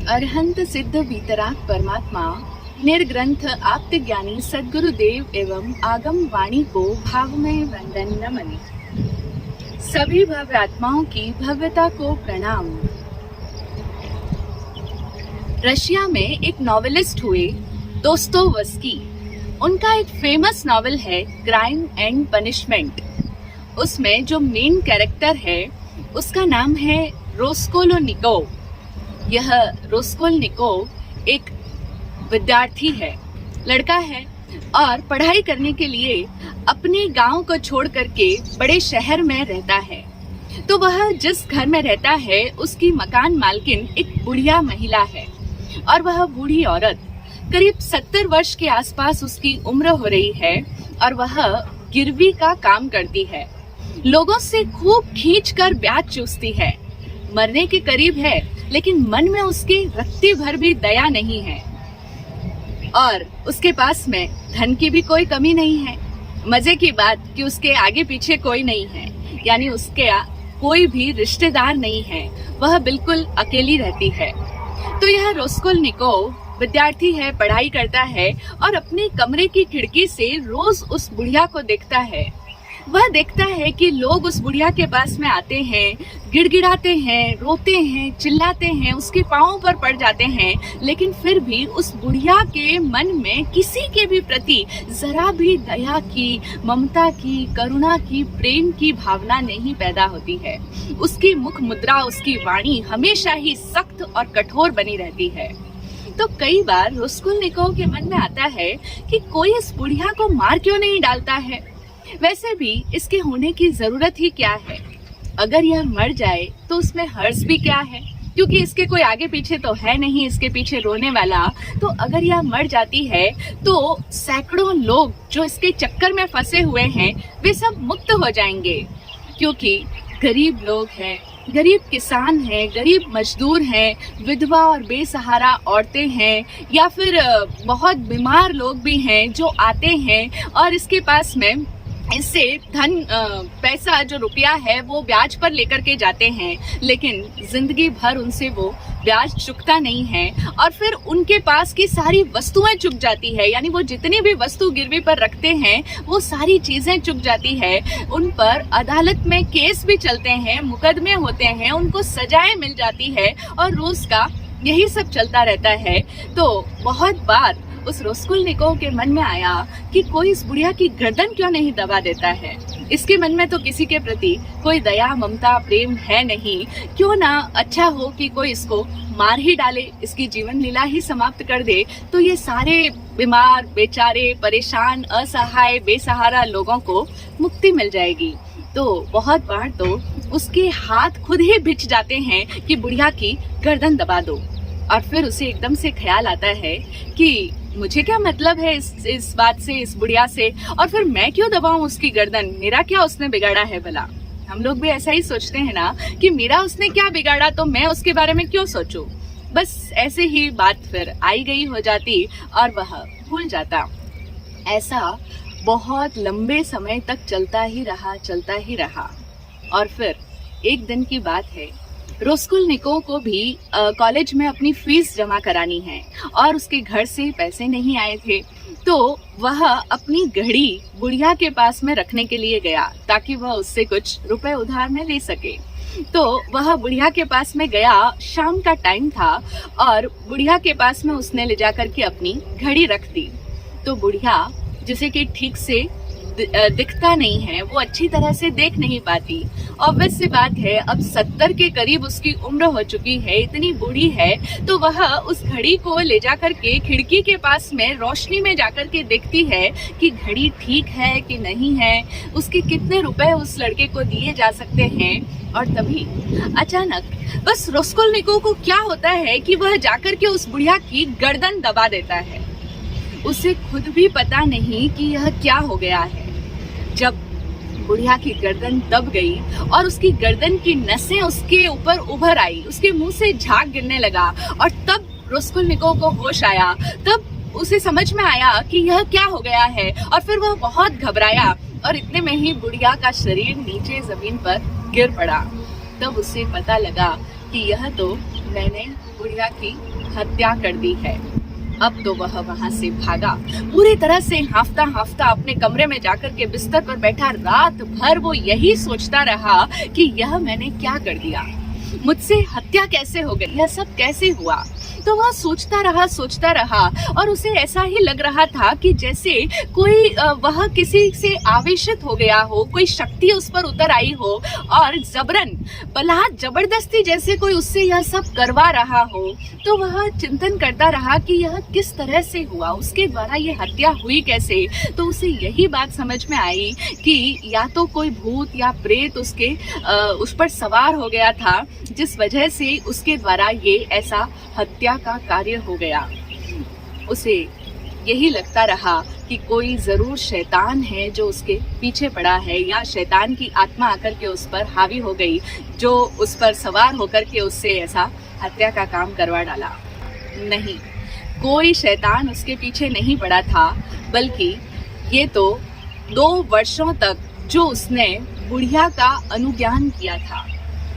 अरहंत सिद्ध वीतराग परमात्मा निर्ग्रंथ आप्त ज्ञानी सद्गुरुदेव एवं आगम वाणी को भावमय वंदन नमन। सभी भव्य आत्माओं की भव्यता को प्रणाम। रशिया में एक नॉवेलिस्ट हुए दोस्तोवस्की। उनका एक फेमस नॉवेल है क्राइम एंड पनिशमेंट। उसमें जो मेन कैरेक्टर है उसका नाम है रोस्कोलोनिकोव। यह रोस्कोलोनिकोव एक विद्यार्थी है, लड़का है और पढ़ाई करने के लिए अपने गांव को छोड़ करके बड़े शहर में रहता है। तो वह जिस घर में रहता है उसकी मकान मालकिन एक बुढ़िया महिला है और वह बूढ़ी औरत करीब 70 वर्ष के आसपास उसकी उम्र हो रही है और वह गिरवी का काम करती है। लोगों से खूब खींच कर ब्याज चूसती है। मरने के करीब है लेकिन मन में उसके रत्ती भर भी दया नहीं है और उसके पास में धन की भी कोई कमी नहीं है। मजे की बात कि उसके आगे पीछे कोई नहीं है, यानी उसके कोई भी रिश्तेदार नहीं है। वह बिल्कुल अकेली रहती है। तो यह रोस्कोलोनिकोव विद्यार्थी है, पढ़ाई करता है और अपने कमरे की खिड़की से रोज उस बुढ़िया को देखता है। वह देखता है कि लोग उस बुढ़िया के पास में आते हैं, गिड़गिड़ाते हैं, रोते हैं, चिल्लाते हैं, उसके पांवों पर पड़ जाते हैं, लेकिन फिर भी उस बुढ़िया के मन में किसी के भी प्रति जरा भी दया की, ममता की, करुणा की, प्रेम की भावना नहीं पैदा होती है। उसकी मुख मुद्रा, उसकी वाणी हमेशा ही सख्त और कठोर बनी रहती है। तो कई बार रोस्कोलोनिकोव के मन में आता है कि कोई इस बुढ़िया को मार क्यों नहीं डालता है। वैसे भी इसके होने की जरूरत ही क्या है। अगर यह मर जाए तो उसमें हर्ष भी क्या है, क्योंकि इसके कोई आगे पीछे तो है नहीं इसके पीछे रोने वाला। तो अगर यह मर जाती है तो सैकड़ों लोग जो इसके चक्कर में फंसे हुए हैं वे सब मुक्त हो जाएंगे, क्योंकि गरीब लोग हैं, गरीब किसान हैं, गरीब मजदूर हैं, विधवा और बेसहारा औरतें हैं, या फिर बहुत बीमार लोग भी हैं जो आते हैं और इसके पास में इससे धन पैसा जो रुपया है वो ब्याज पर लेकर के जाते हैं, लेकिन जिंदगी भर उनसे वो ब्याज चुकता नहीं है और फिर उनके पास की सारी वस्तुएं चुक जाती है। यानी वो जितनी भी वस्तु गिरवी पर रखते हैं वो सारी चीजें चुक जाती है। उन पर अदालत में केस भी चलते हैं, मुकदमे होते हैं, उनको सजाएं मिल जाती है और रोज का यही सब चलता रहता है। तो बहुत बार उस रोस्कोलोनिकोव के मन में आया कि कोई इस बुढ़िया की गर्दन क्यों नहीं दबा देता है। इसके मन में तो किसी के प्रति कोई दया, ममता, प्रेम है नहीं। क्यों ना अच्छा हो कि कोई इसको मार ही डाले, इसकी जीवन लीला ही समाप्त कर दे, तो ये सारे बीमार, बेचारे, परेशान, असहाय, बेसहारा लोगों को मुक्ति मिल जाएगी। तो बहुत बार तो उसके हाथ खुद ही भिज जाते हैं कि बुढ़िया की गर्दन दबा दो, और फिर उसे एकदम से ख्याल आता है कि मुझे क्या मतलब है इस बात से, इस बुढ़िया से, और फिर मैं क्यों दबाऊं उसकी गर्दन, मेरा क्या उसने बिगाड़ा है भला। हम लोग भी ऐसा ही सोचते हैं ना कि मेरा उसने क्या बिगाड़ा तो मैं उसके बारे में क्यों सोचूं। बस ऐसे ही बात फिर आई गई हो जाती और वह भूल जाता। ऐसा बहुत लंबे समय तक चलता ही रहा और फिर एक दिन की बात है, रोस्कोलोनिकोव को भी कॉलेज में अपनी फीस जमा करानी है और उसके घर से पैसे नहीं आए थे। तो वह अपनी घड़ी बुढ़िया के पास में रखने के लिए गया ताकि वह उससे कुछ रुपए उधार में ले सके। तो वह बुढ़िया के पास में गया, शाम का टाइम था और बुढ़िया के पास में उसने ले जाकर के अपनी घड़ी रख दी। तो बुढ़िया, जिसे कि ठीक से दिखता नहीं है, वो अच्छी तरह से देख नहीं पाती। ऑब्वियस सी बात है, अब 70 के करीब उसकी उम्र हो चुकी है, इतनी बूढ़ी है, तो वह उस घड़ी को ले जाकर के खिड़की के पास में रोशनी में जाकर के देखती है कि घड़ी ठीक है कि नहीं है, उसके कितने रुपए उस लड़के को दिए जा सकते हैं। और तभी अचानक बस रोस्कोलोनिकोव को क्या होता है कि वह जाकर के उस बुढ़िया की गर्दन दबा देता है। उसे खुद भी पता नहीं कि यह क्या हो गया है। जब बुढ़िया की गर्दन दब गई और उसकी गर्दन की नसें उसके ऊपर उभर आई, उसके मुंह से झाग गिरने लगा और तब रोस्कोलोनिकोव को होश आया। तब उसे समझ में आया कि यह क्या हो गया है और फिर वह बहुत घबराया और इतने में ही बुढ़िया का शरीर नीचे जमीन पर गिर पड़ा। तब उसे पता लगा कि यह तो मैंने बुढ़िया बुढ़िया की हत्या कर दी है। अब तो वह वहां से भागा, पूरी तरह से हांफता हांफता अपने कमरे में जाकर के बिस्तर पर बैठा। रात भर वो यही सोचता रहा कि यह मैंने क्या कर दिया, मुझसे हत्या कैसे हो गई, यह सब कैसे हुआ। तो वह सोचता रहा और उसे ऐसा ही लग रहा था कि जैसे कोई वह किसी से आवेशित हो गया हो, कोई शक्ति उस पर उतर आई हो और जबरन बलात् जबरदस्ती जैसे कोई उससे यह सब करवा रहा हो। तो वह चिंतन करता रहा कि यह किस तरह से हुआ, उसके द्वारा ये हत्या हुई कैसे। तो उसे यही बात समझ में आई कि या तो कोई भूत या प्रेत उस पर सवार हो गया था, जिस वजह से उसके द्वारा ये ऐसा हत्या का कार्य हो गया। उसे यही लगता रहा कि कोई जरूर शैतान है जो उसके पीछे पड़ा है, या शैतान की आत्मा आकर के उस पर हावी हो गई, जो उस पर सवार होकर के उससे ऐसा हत्या का काम करवा डाला। नहीं, कोई शैतान उसके पीछे नहीं पड़ा था, बल्कि ये तो 2 वर्षों तक जो उसने बुढ़िया का अनुज्ञान किया था।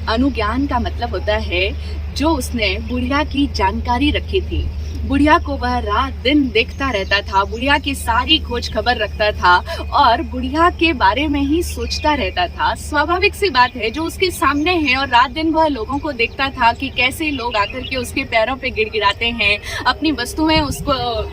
अनुज्ञान का मतलब होता है जो उसने बुढ़िया की जानकारी रखी थी। बुढ़िया को वह रात दिन देखता रहता था, बुढ़िया की सारी खोज खबर रखता था और बुढ़िया के बारे में ही सोचता रहता था। स्वाभाविक सी बात है, जो उसके सामने है और रात दिन वह लोगों को देखता था कि कैसे लोग आकर के उसके पैरों पे गिड़गिड़ाते हैं, अपनी वस्तुएं उसको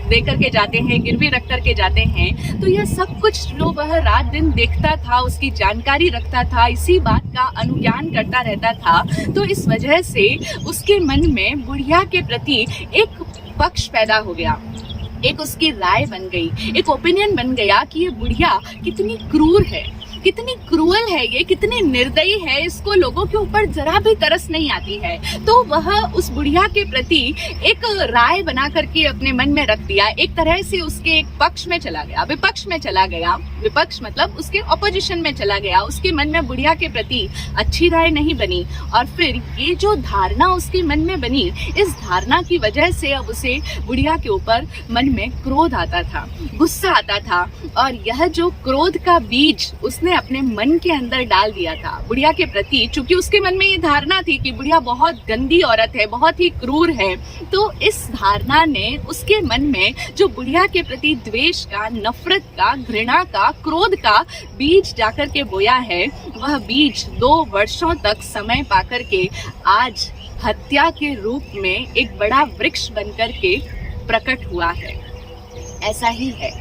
दे करके जाते हैं, गिरवी रख करके जाते हैं। तो यह सब कुछ जो वह रात दिन देखता था, उसकी जानकारी रखता था, इसी बात का अनुज्ञान करता रहता था। तो इस वजह से उसके मन में बुढ़िया के प्रति एक पक्ष पैदा हो गया, एक उसकी राय बन गई, एक ओपिनियन बन गया कि ये बुढ़िया कितनी क्रूर है, कितनी क्रूअल है, ये कितनी निर्दयी है, इसको लोगों के ऊपर जरा भी तरस नहीं आती है। तो वह उस बुढ़िया के प्रति एक राय बना करके अपने मन में रख दिया, एक तरह से उसके एक पक्ष में चला गया, विपक्ष में चला गया। विपक्ष मतलब उसके ऑपोजिशन में चला गया। उसके मन में बुढ़िया के प्रति अच्छी राय नहीं बनी और फिर ये जो धारणा उसके मन में बनी, इस धारणा की वजह से अब उसे बुढ़िया के ऊपर मन में क्रोध आता था, गुस्सा आता था। और यह जो क्रोध का बीज उसने अपने मन के अंदर डाल दिया था बुढ़िया के प्रति, चूंकि उसके मन में ये धारणा थी कि बुढ़िया बहुत गंदी औरत है, बहुत ही क्रूर है। तो इस धारणा ने उसके मन में जो बुढ़िया के प्रति द्वेष का, नफरत का, घृणा का, क्रोध का बीज जाकर के बोया है, वह बीज 2 वर्षों तक समय पाकर के आज हत्या के रूप में एक बड़ा वृक्ष बनकर के प्रकट हुआ है। ऐसा ही है,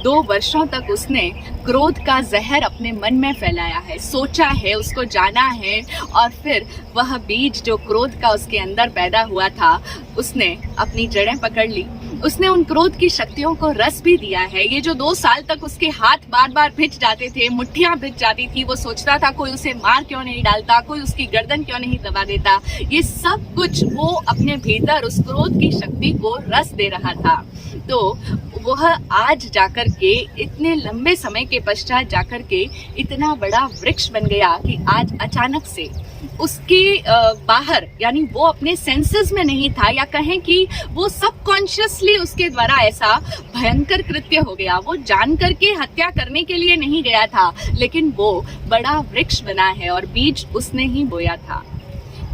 2 वर्षों तक उसने क्रोध का जहर अपने मन में फैलाया है, सोचा है, उसको जाना है और फिर वह बीज जो क्रोध का उसके अंदर पैदा हुआ था, उसने अपनी जड़ें पकड़ ली। उसने उन क्रोध की शक्तियों को रस भी दिया है। ये जो 2 साल तक उसके हाथ बार बार भिज जाते थे, मुट्ठियां भिज जाती थी, वो सोचता था कोई उसे मार क्यों नहीं डालता, कोई उसकी गर्दन क्यों नहीं दबा देता, ये सब कुछ वो अपने भीतर उस क्रोध की शक्ति को रस दे रहा था। तो वह आज जाकर के इतने लंबे समय के पश्चात जाकर के इतना बड़ा वृक्ष बन गया कि आज अचानक से उसके बाहर, यानी वो अपने सेंसेस में नहीं था, या कहें कि वो सबकॉन्शियसली उसके द्वारा ऐसा भयंकर कृत्य हो गया। वो जान करके हत्या करने के लिए नहीं गया था, लेकिन वो बड़ा वृक्ष बना है और बीज उसने ही बोया था।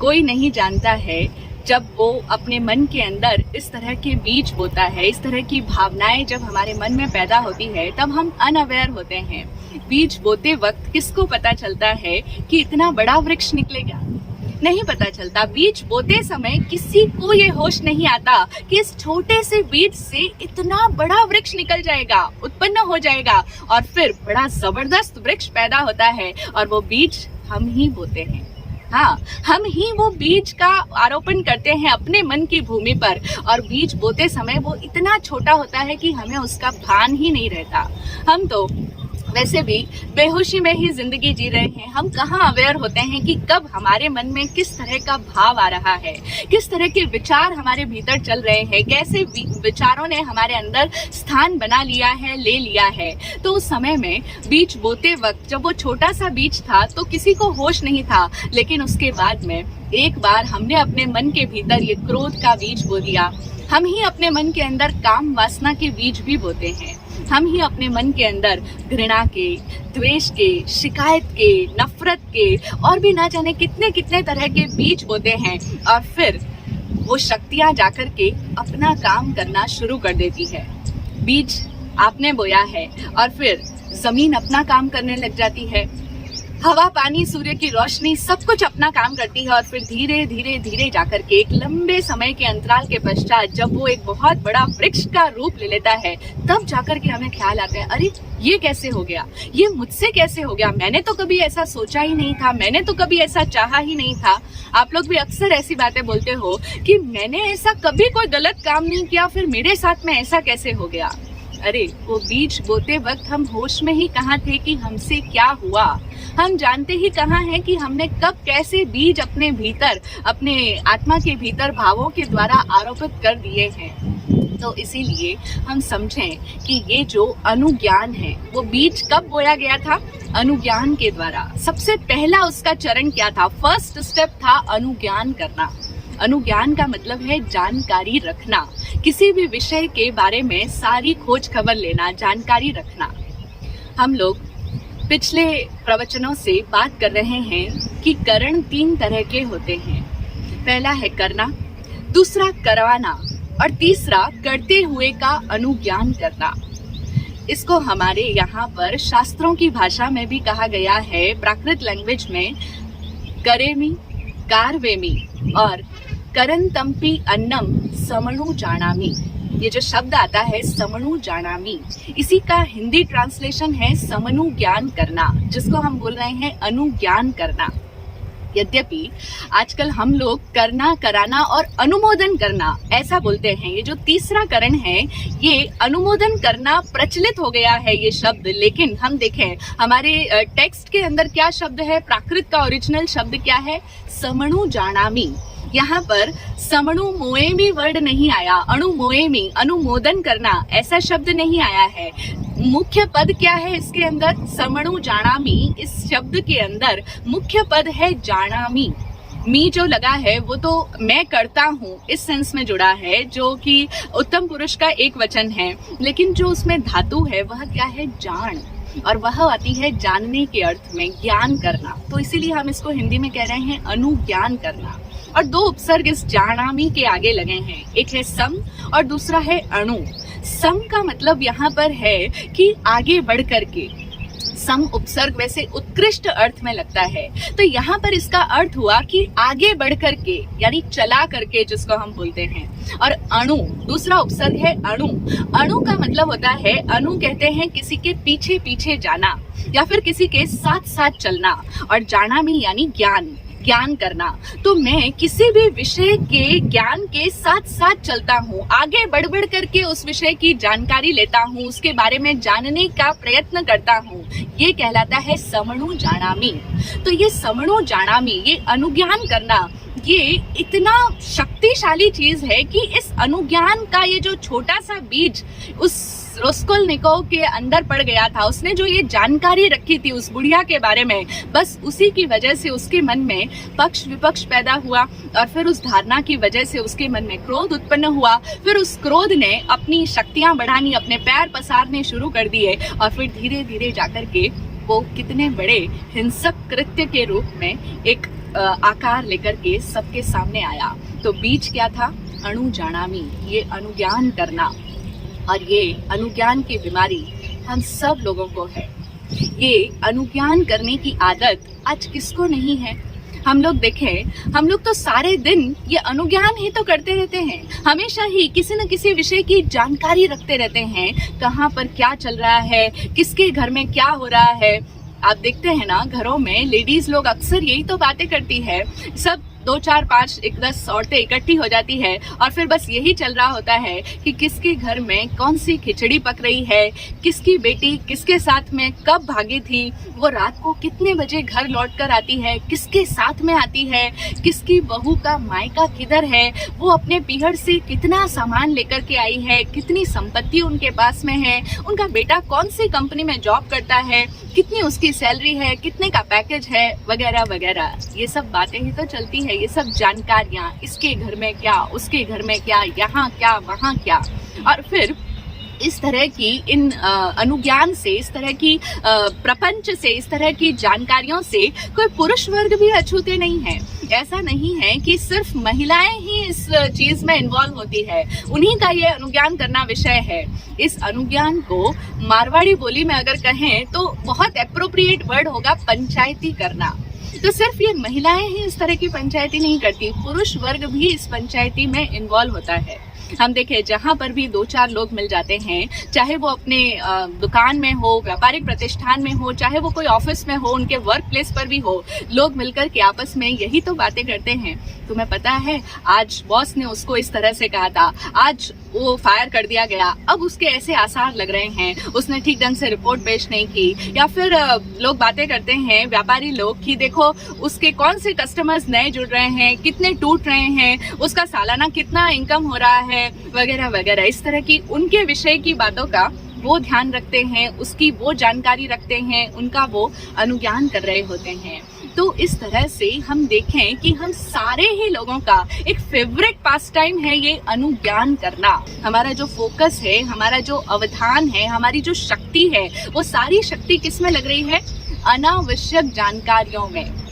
कोई नहीं जानता है, जब वो अपने मन के अंदर इस तरह के बीज बोता है, इस तरह की भावनाएं जब हमारे मन में पैदा होती है, तब हम अनअवेयर होते हैं। बीज बोते वक्त किसको पता चलता है कि इतना बड़ा वृक्ष निकलेगा? नहीं पता चलता। बीज बोते समय किसी को ये होश नहीं आता कि इस छोटे से बीज से इतना बड़ा वृक्ष निकल जाएगा, उत्पन्न हो जाएगा और फिर बड़ा जबरदस्त वृक्ष पैदा होता है। और वो बीज हम ही बोते हैं। हाँ, हम ही वो बीज का आरोपण करते हैं अपने मन की भूमि पर, और बीज बोते समय वो इतना छोटा होता है कि हमें उसका भान ही नहीं रहता। हम तो वैसे भी बेहोशी में ही जिंदगी जी रहे हैं। हम कहाँ अवेयर होते हैं कि कब हमारे मन में किस तरह का भाव आ रहा है, किस तरह के विचार हमारे भीतर चल रहे हैं, कैसे विचारों ने हमारे अंदर स्थान बना लिया है, ले लिया है। तो उस समय में बीज बोते वक्त जब वो छोटा सा बीज था तो किसी को होश नहीं था, लेकिन उसके बाद में एक बार हमने अपने मन के भीतर ये क्रोध का बीज बो दिया। हम ही अपने मन के अंदर काम वासना के बीज भी बोते हैं। हम ही अपने मन के अंदर घृणा के, द्वेष के, शिकायत के, नफरत के और भी ना जाने कितने कितने तरह के बीज बोते हैं। और फिर वो शक्तियां जाकर के अपना काम करना शुरू कर देती है। बीज आपने बोया है और फिर जमीन अपना काम करने लग जाती है। हवा, पानी, सूर्य की रोशनी सब कुछ अपना काम करती है और फिर धीरे धीरे धीरे जाकर के एक लंबे समय के अंतराल के पश्चात जब वो एक बहुत बड़ा वृक्ष का रूप ले लेता है, तब जाकर के हमें ख्याल आता है, अरे ये कैसे हो गया, ये मुझसे कैसे हो गया, मैंने तो कभी ऐसा सोचा ही नहीं था, मैंने तो कभी ऐसा चाहा ही नहीं था। आप लोग भी अक्सर ऐसी बातें बोलते हो कि मैंने ऐसा कभी कोई गलत काम नहीं किया, फिर मेरे साथ में ऐसा कैसे हो गया। अरे वो बीज बोते वक्त हम होश में ही कहाँ थे कि हमसे क्या हुआ। हम जानते ही कहाँ हैं कि हमने कब कैसे बीज अपने भीतर, अपने आत्मा के भीतर भावों के द्वारा आरोपित कर दिए हैं। तो इसीलिए हम समझें कि ये जो अनुज्ञान है वो बीज कब बोया गया था? अनुज्ञान के द्वारा। सबसे पहला उसका चरण क्या था? फर्स्ट स्टेप था अनुज्ञान करना। अनुज्ञान का मतलब है जानकारी रखना, किसी भी विषय के बारे में सारी खोज खबर लेना, जानकारी रखना। हम लोग पिछले प्रवचनों से बात कर रहे हैं कि करण 3 तरह के होते हैं। पहला है करना, दूसरा करवाना और तीसरा करते हुए का अनुज्ञान करना। इसको हमारे यहाँ पर शास्त्रों की भाषा में भी कहा गया है, प्राकृत लैंग्वेज में करेमी, कारवेमी और करंतम्पी अन्नम समणु जानामी। ये जो शब्द आता है समणु जानामी, इसी का हिंदी ट्रांसलेशन है समनु ज्ञान करना, जिसको हम बोल रहे हैं अनुज्ञान करना। यद्यपि आजकल हम लोग करना, कराना और अनुमोदन करना ऐसा बोलते हैं। ये जो तीसरा करण है ये अनुमोदन करना प्रचलित हो गया है ये शब्द, लेकिन हम देखें हमारे टेक्स्ट के अंदर क्या शब्द है, प्राकृत का ओरिजिनल शब्द क्या है? समणु जानामी। यहाँ पर समणु मोएमी वर्ड नहीं आया, अणु मोएमी, अनुमोदन करना ऐसा शब्द नहीं आया है। मुख्य पद क्या है इसके अंदर? समणु जानामी। इस शब्द के अंदर मुख्य पद है जानामी। मी जो लगा है वो तो मैं करता हूँ इस सेंस में जुड़ा है, जो कि उत्तम पुरुष का एक वचन है, लेकिन जो उसमें धातु है वह क्या है? जान, और वह आती है जानने के अर्थ में, ज्ञान करना। तो इसीलिए हम इसको हिंदी में कह रहे हैं अनुज्ञान करना। और 2 उपसर्ग इस जानामी के आगे लगे हैं, एक है सम और दूसरा है अणु। सम का मतलब यहाँ पर है कि आगे बढ़ करके। सम उपसर्ग वैसे उत्कृष्ट अर्थ में लगता है, तो यहाँ पर इसका अर्थ हुआ कि आगे बढ़ करके, यानी चला करके जिसको हम बोलते हैं। और अणु दूसरा उपसर्ग है अणु। अणु का मतलब होता है, अणु कहते हैं किसी के पीछे पीछे जाना या फिर किसी के साथ साथ चलना, और जाना में यानी ज्ञान, ज्ञान करना। तो मैं किसी भी विषय के ज्ञान के साथ साथ चलता हूँ, आगे बढ़ बढ़ करके उस विषय की जानकारी लेता हूँ, उसके बारे में जानने का प्रयत्न करता हूँ। ये कहलाता है समणु जानामी। तो ये समणु जानामी, ये अनुज्ञान करना, ये इतना शक्तिशाली चीज है कि इस अनुज्ञान का ये जो छोटा सा बीज उस रास्कोल्निकोव के अंदर पड़ गया था, उसने जो ये जानकारी रखी थी उस बुढ़िया के बारे में, बस उसी की वजह से उसके मन में पक्ष विपक्ष पैदा हुआ, और फिर उस धारणा की वजह से उसके मन में क्रोध उत्पन्न हुआ। फिर उस क्रोध ने अपनी शक्तियां बढ़ानी, अपने पैर पसारने शुरू कर दिए, और फिर धीरे धीरे जाकर के वो कितने बड़े हिंसक कृत्य के रूप में एक आकार लेकर के सबके सामने आया। तो बीज क्या था? अणु जानामी, ये अनुज्ञान करना। और ये अनुज्ञान की बीमारी हम सब लोगों को है। ये अनुज्ञान करने की आदत आज किसको नहीं है? हम लोग देखें, हम लोग तो सारे दिन ये अनुज्ञान ही तो करते रहते हैं, हमेशा ही किसी न किसी विषय की जानकारी रखते रहते हैं, कहाँ पर क्या चल रहा है, किसके घर में क्या हो रहा है। आप देखते हैं ना, घरों में लेडीज लोग अक्सर यही तो बातें करती है, सब 2, 4, 5, 10 औरतें इकट्ठी हो जाती है और फिर बस यही चल रहा होता है कि किसके घर में कौन सी खिचड़ी पक रही है, किसकी बेटी किसके साथ में कब भागी थी, वो रात को कितने बजे घर लौट कर आती है, किसके साथ में आती है, किसकी बहू का मायका किधर है, वो अपने पीहर से कितना सामान लेकर के आई है, कितनी संपत्ति उनके पास में है, उनका बेटा कौन सी कंपनी में जॉब करता है, कितनी उसकी सैलरी है, कितने का पैकेज है, वगैरह वगैरह। ये सब बातें ही तो चलती है, ये सब जानकारियां, इसके घर में क्या, उसके घर में क्या, यहाँ क्या, वहाँ क्या। और फिर इस तरह की इन अनुज्ञान से, इस तरह की प्रपंच से, इस तरह की जानकारियों से कोई पुरुष वर्ग भी अछूते नहीं है। ऐसा नहीं है कि सिर्फ महिलाएं ही इस चीज में इन्वॉल्व होती है, उन्हीं का ये अनुज्ञान करना विषय है। इस अनुज्ञान को मारवाड़ी बोली में अगर कहें तो बहुत एप्रोप्रिएट वर्ड होगा पंचायती करना। तो सिर्फ ये महिलाएं ही इस तरह की पंचायती नहीं करती, पुरुष वर्ग भी इस पंचायती में इन्वॉल्व होता है। हम देखें जहां पर भी 2-4 लोग मिल जाते हैं, चाहे वो अपने दुकान में हो, व्यापारिक प्रतिष्ठान में हो, चाहे वो कोई ऑफिस में हो, उनके वर्क प्लेस पर भी हो, लोग मिलकर के आपस में यही तो बातें करते हैं। तुम्हें पता है आज बॉस ने उसको इस तरह से कहा था, आज वो फायर कर दिया गया, अब उसके ऐसे आसार लग रहे हैं, उसने ठीक ढंग से रिपोर्ट पेश नहीं की। या फिर लोग बातें करते हैं व्यापारी लोग कि देखो उसके कौन से कस्टमर्स नए जुड़ रहे हैं, कितने टूट रहे हैं, उसका सालाना कितना इनकम हो रहा है, वगैरह वगैरह। इस तरह की उनके विषय की बातों का वो ध्यान रखते हैं, उसकी वो जानकारी रखते हैं, उनका वो अनुज्ञान कर रहे होते हैं। तो इस तरह से हम देखें कि हम सारे ही लोगों का एक फेवरेट पास टाइम है ये अनुज्ञान करना। हमारा जो फोकस है, हमारा जो अवधान है, हमारी जो शक्ति है, वो सारी शक्ति किस में लग रही है? अनावश्यक जानकारियों में।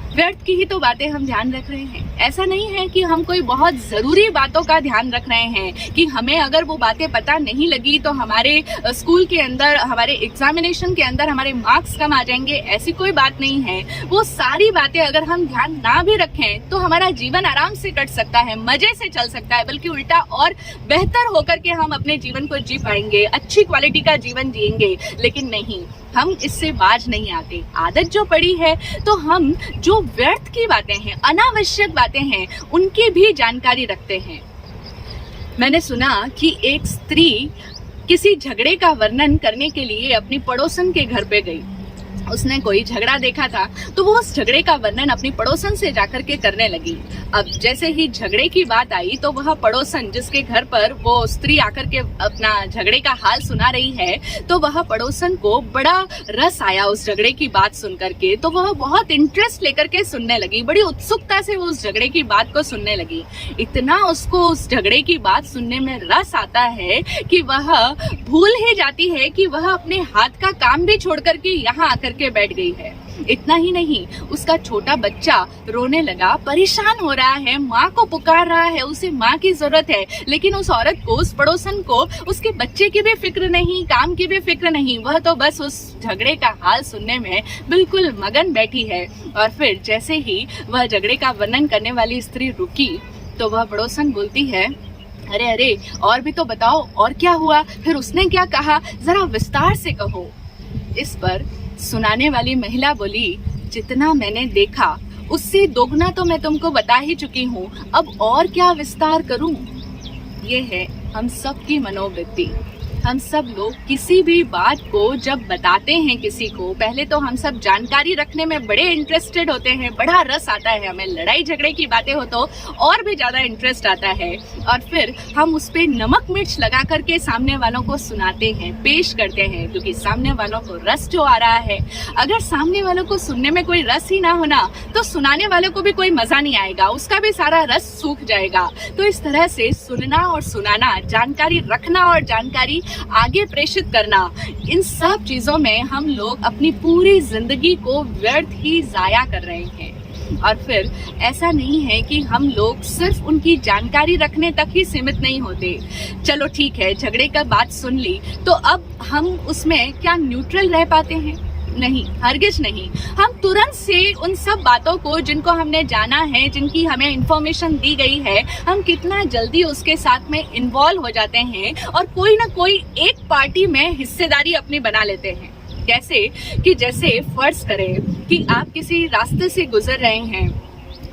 व्यर्थ की ही तो बातें हम ध्यान रख रहे हैं। ऐसा नहीं है कि हम कोई बहुत जरूरी बातों का ध्यान रख रहे हैं कि हमें अगर वो बातें पता नहीं लगी तो हमारे स्कूल के अंदर, हमारे एग्जामिनेशन के अंदर हमारे मार्क्स कम आ जाएंगे। ऐसी कोई बात नहीं है। वो सारी बातें अगर हम ध्यान ना भी रखें तो हमारा जीवन आराम से कट सकता है, मजे से चल सकता है, बल्कि उल्टा और बेहतर होकर के हम अपने जीवन को जी पाएंगे, अच्छी क्वालिटी का जीवन जिएंगे। लेकिन नहीं, हम इससे बाज नहीं आते। आदत जो पड़ी है तो हम जो व्यर्थ की बातें हैं, अनावश्यक बातें हैं, उनकी भी जानकारी रखते हैं। मैंने सुना कि एक स्त्री किसी झगड़े का वर्णन करने के लिए अपनी पड़ोसन के घर पे गई। उसने कोई झगड़ा देखा था तो वो उस झगड़े का वर्णन अपनी पड़ोसन से जाकर के करने लगी। अब जैसे ही झगड़े की बात आई तो वह पड़ोसन जिसके घर पर वो स्त्री आकर के अपना झगड़े का हाल सुना रही है, तो वह पड़ोसन को बड़ा रस आया उस झगड़े की बात सुन करके। तो वह बहुत इंटरेस्ट लेकर के सुनने लगी, बड़ी उत्सुकता से वो उस झगड़े की बात को सुनने लगी। इतना उसको उस झगड़े की बात सुनने में रस आता है कि वह भूल ही जाती है कि वह अपने हाथ का काम भी छोड़ करके यहाँ आकर के बैठ गई है। इतना ही नहीं, उसका छोटा बच्चा रोने लगा, परेशान हो रहा है, माँ को पुकार रहा है, उसे माँ की जरूरत है। लेकिन उस औरत को, उस पड़ोसन को उसके बच्चे की भी फिक्र नहीं, काम की भी फिक्र नहीं। वह तो बस उस झगड़े का हाल सुनने में बिल्कुल मगन बैठी है। और फिर जैसे ही वह झगड़े का वर्णन करने वाली स्त्री रुकी तो वह पड़ोसन बोलती है, अरे अरे और भी तो बताओ, और क्या हुआ, फिर उसने क्या कहा, जरा विस्तार से कहो। इस पर सुनाने वाली महिला बोली, जितना मैंने देखा उससे दोगुना तो मैं तुमको बता ही चुकी हूँ, अब और क्या विस्तार करूँ। ये है हम सब की मनोवृत्ति। हम सब लोग किसी भी बात को जब बताते हैं किसी को, पहले तो हम सब जानकारी रखने में बड़े इंटरेस्टेड होते हैं, बड़ा रस आता है हमें। लड़ाई झगड़े की बातें हो तो और भी ज्यादा इंटरेस्ट आता है। और फिर हम उस पे नमक मिर्च लगा करके सामने वालों को सुनाते हैं, पेश करते हैं, क्योंकि सामने वालों को रस जो आ रहा है। अगर सामने वालों को सुनने में कोई रस ही ना होना तो सुनाने वालों को भी कोई मजा नहीं आएगा, उसका भी सारा रस सूख जाएगा। तो इस तरह से सुनना और सुनाना, जानकारी रखना और जानकारी आगे प्रेषित करना, इन सब चीजों में हम लोग अपनी पूरी जिंदगी को व्यर्थ ही जाया कर रहे हैं। और फिर ऐसा नहीं है कि हम लोग सिर्फ उनकी जानकारी रखने तक ही सीमित नहीं होते। चलो ठीक है, झगड़े का बात सुन ली तो अब हम उसमें क्या न्यूट्रल रह पाते हैं? नहीं, हरगिज नहीं। हम तुरंत से उन सब बातों को जिनको हमने जाना है, जिनकी हमें इंफॉर्मेशन दी गई है, हम कितना जल्दी उसके साथ में इन्वॉल्व हो जाते हैं और कोई ना कोई एक पार्टी में हिस्सेदारी अपनी बना लेते हैं। कैसे कि जैसे फर्ज करें कि आप किसी रास्ते से गुजर रहे हैं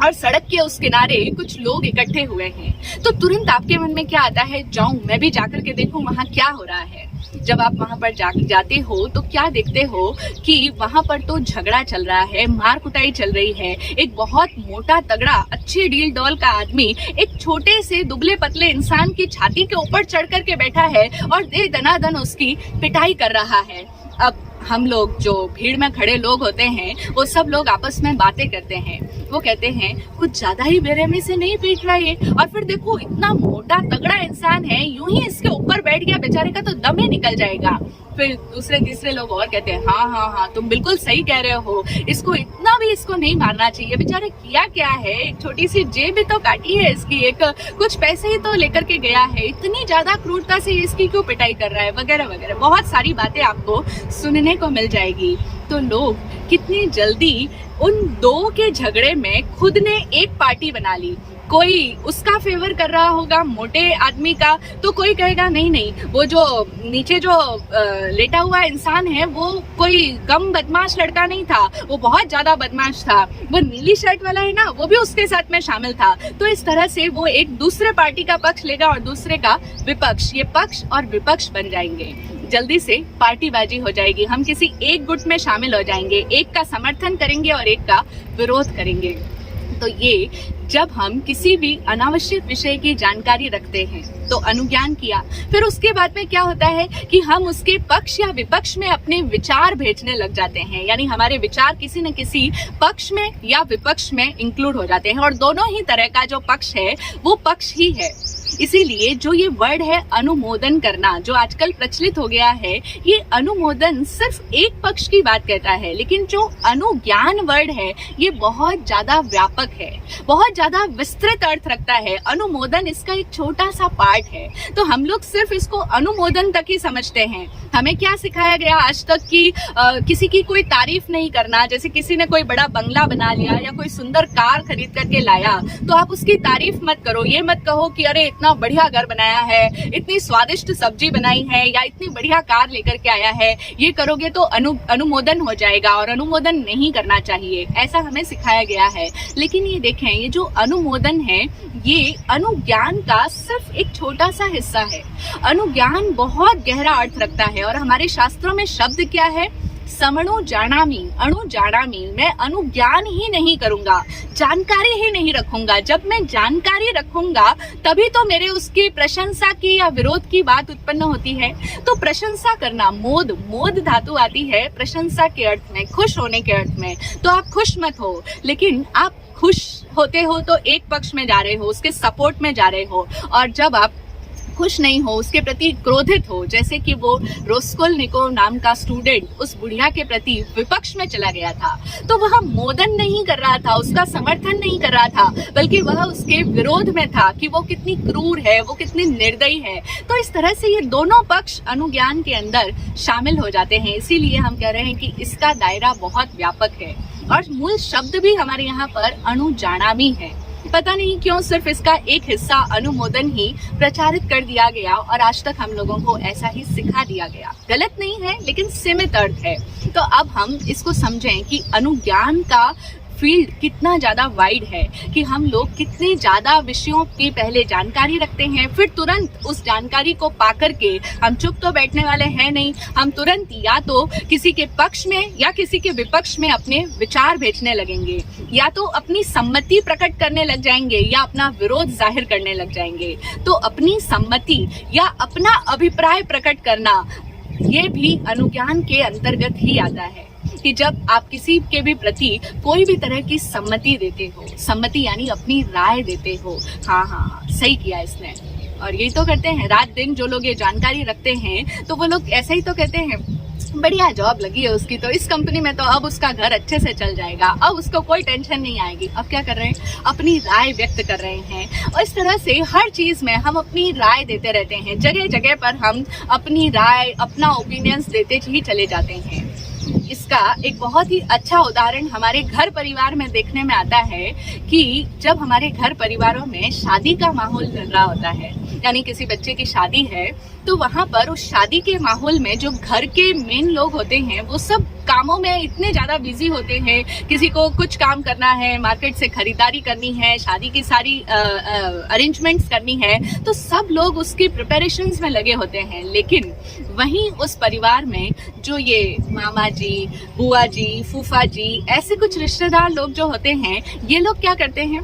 और सड़क के उस किनारे कुछ लोग इकट्ठे हुए हैं, तो तुरंत आपके मन में क्या आता है, जाऊं मैं भी जाकर के देखूं वहां क्या हो रहा है। जब आप वहां पर जाते हो तो क्या देखते हो कि वहां पर तो झगड़ा चल रहा है, मार कुटाई चल रही है। एक बहुत मोटा तगड़ा अच्छे डील डॉल का आदमी एक छोटे से दुबले पतले इंसान की छाती के ऊपर चढ़ करके बैठा है और दे दनादन उसकी पिटाई कर रहा है। अब हम लोग जो भीड़ में खड़े लोग होते हैं वो सब लोग आपस में बातें करते हैं। वो कहते हैं कुछ ज्यादा ही बेरहमी से नहीं पीट रहा है, और फिर देखो इतना मोटा तगड़ा इंसान है, यूं ही इसके ऊपर बैठ गया, बेचारे का तो दम ही निकल जाएगा। फिर दूसरे तीसरे लोग और कहते हैं हाँ हाँ हाँ तुम बिल्कुल सही कह रहे हो, इसको इतना भी इसको नहीं मारना चाहिए, बेचारे किया क्या है, एक छोटी सी जेब भी तो काटी है इसकी, एक कुछ पैसे ही तो लेकर के गया है, इतनी ज्यादा क्रूरता से इसकी क्यों पिटाई कर रहा है, वगैरह वगैरह बहुत सारी बातें आपको सुनने को मिल जाएगी। तो लोग कितनी जल्दी उन दो के झगड़े में खुद ने एक पार्टी बना ली। कोई उसका फेवर कर रहा होगा मोटे आदमी का, तो कोई कहेगा नहीं नहीं वो जो नीचे जो लेटा हुआ इंसान है वो कोई कम बदमाश लड़का नहीं था, वो बहुत ज्यादा बदमाश था, वो नीली शर्ट वाला है ना वो भी उसके साथ में शामिल था। तो इस तरह से वो एक दूसरे पार्टी का पक्ष लेगा और दूसरे का विपक्ष, ये पक्ष और विपक्ष बन जाएंगे। जल्दी से पार्टीबाजी हो जाएगी, हम किसी एक गुट में शामिल हो जाएंगे, एक का समर्थन करेंगे और एक का विरोध करेंगे। तो ये जब हम किसी भी अनावश्यक विषय की जानकारी रखते हैं तो अनुज्ञान किया, फिर उसके बाद में क्या होता है कि हम उसके पक्ष या विपक्ष में अपने विचार भेजने लग जाते हैं, यानी हमारे विचार किसी न किसी पक्ष में या विपक्ष में इंक्लूड हो जाते हैं, और दोनों ही तरह का जो पक्ष है वो पक्ष ही है। इसीलिए जो ये वर्ड है अनुमोदन करना, जो आजकल प्रचलित हो गया है, ये अनुमोदन सिर्फ एक पक्ष की बात कहता है, लेकिन जो अनुज्ञान वर्ड है ये बहुत ज्यादा व्यापक है, बहुत ज्यादा विस्तृत अर्थ रखता है। अनुमोदन इसका एक छोटा सा पार्ट है, तो हम लोग सिर्फ इसको अनुमोदन तक ही समझते हैं। हमें क्या सिखाया गया आज तक कि किसी की कोई तारीफ नहीं करना, जैसे किसी ने कोई बड़ा बंगला बना लिया या कोई सुंदर कार खरीद करके लाया तो आप उसकी तारीफ मत करो, ये मत कहो कि अरे इतना बढ़िया घर बनाया है, इतनी स्वादिष्ट सब्जी बनाई है या इतनी बढ़िया कार लेकर के आया है, ये करोगे तो अनुमोदन हो जाएगा और अनुमोदन नहीं करना चाहिए, ऐसा हमें सिखाया गया है। लेकिन ये देखें, ये जो अनुमोदन है ये अनुज्ञान का सिर्फ एक छोटा सा हिस्सा है। अनुज्ञान बहुत गहरा अर्थ रखता है और हमारे शास्त्रों में शब्द क्या है, समणु जानामि, अणु जानामि, मैं अनुज्ञान ही नहीं करूंगा, जानकारी ही नहीं रखूंगा। जब मैं जानकारी रखूंगा तभी तो मेरे उसकी प्रशंसा की या विरोध की बात उत्पन्न होती है। तो प्रशंसा करना, मोद, मोद धातु आती है प्रशंसा के अर्थ में, खुश होने के अर्थ में। तो आप खुश मत हो, लेकिन आप खुश होते हो तो एक पक्ष में जा रहे हो, उसके सपोर्ट में जा रहे हो, और जब आप खुश नहीं हो, उसके प्रति क्रोधित हो, जैसे कि वो रोस्कोलनिकोव नाम का स्टूडेंट उस बुढ़िया के प्रति विपक्ष में चला गया था, तो वह मोदन नहीं कर रहा था, उसका समर्थन नहीं कर रहा था, बल्कि वह उसके विरोध में था कि वो कितनी क्रूर है, वो कितनी निर्दयी है। तो इस तरह से ये दोनों पक्ष अनुज्ञान के अंदर शामिल हो जाते हैं। इसीलिए हम कह रहे हैं कि इसका दायरा बहुत व्यापक है और मूल शब्द भी हमारे यहाँ पर अनुजानामी है। पता नहीं क्यों सिर्फ इसका एक हिस्सा अनुमोदन ही प्रचारित कर दिया गया और आज तक हम लोगों को ऐसा ही सिखा दिया गया। गलत नहीं है, लेकिन सीमित अर्थ है। तो अब हम इसको समझें कि अनुज्ञान का फील्ड कितना ज्यादा वाइड है, कि हम लोग कितने ज्यादा विषयों की पहले जानकारी रखते हैं, फिर तुरंत उस जानकारी को पाकर के हम चुप तो बैठने वाले हैं नहीं, हम तुरंत या तो किसी के पक्ष में या किसी के विपक्ष में अपने विचार भेजने लगेंगे, या तो अपनी सम्मति प्रकट करने लग जाएंगे या अपना विरोध जाहिर करने लग जाएंगे। तो अपनी सम्मति या अपना अभिप्राय प्रकट करना ये भी अनुज्ञान के अंतर्गत ही आता है, कि जब आप किसी के भी प्रति कोई भी तरह की सम्मति देते हो, सम्मति यानी अपनी राय देते हो, हाँ हाँ हाँ सही किया इसने, और यही तो करते हैं रात दिन जो लोग ये जानकारी रखते हैं, तो वो लोग ऐसा ही तो कहते हैं बढ़िया जॉब लगी है उसकी, तो इस कंपनी में तो अब उसका घर अच्छे से चल जाएगा, अब उसको कोई टेंशन नहीं आएगी। अब क्या कर रहे हैं, अपनी राय व्यक्त कर रहे हैं। और इस तरह से हर चीज में हम अपनी राय देते रहते हैं, जगह जगह पर हम अपनी राय, अपना ओपिनियंस देते ही चले जाते हैं। इसका एक बहुत ही अच्छा उदाहरण हमारे घर परिवार में देखने में आता है कि जब हमारे घर परिवारों में शादी का माहौल चल रहा होता है, यानी किसी बच्चे की शादी है, तो वहाँ पर उस शादी के माहौल में जो घर के मेन लोग होते हैं वो सब कामों में इतने ज्यादा बिजी होते हैं। किसी को कुछ काम करना है, मार्केट से खरीदारी करनी है, शादी की सारी अरेंजमेंट्स करनी है, तो सब लोग उसकी प्रिपरेशंस में लगे होते हैं। लेकिन वहीं उस परिवार में जो ये मामा जी, बुआ जी, फूफा जी, ऐसे कुछ रिश्तेदार लोग जो होते हैं, ये लोग क्या करते हैं,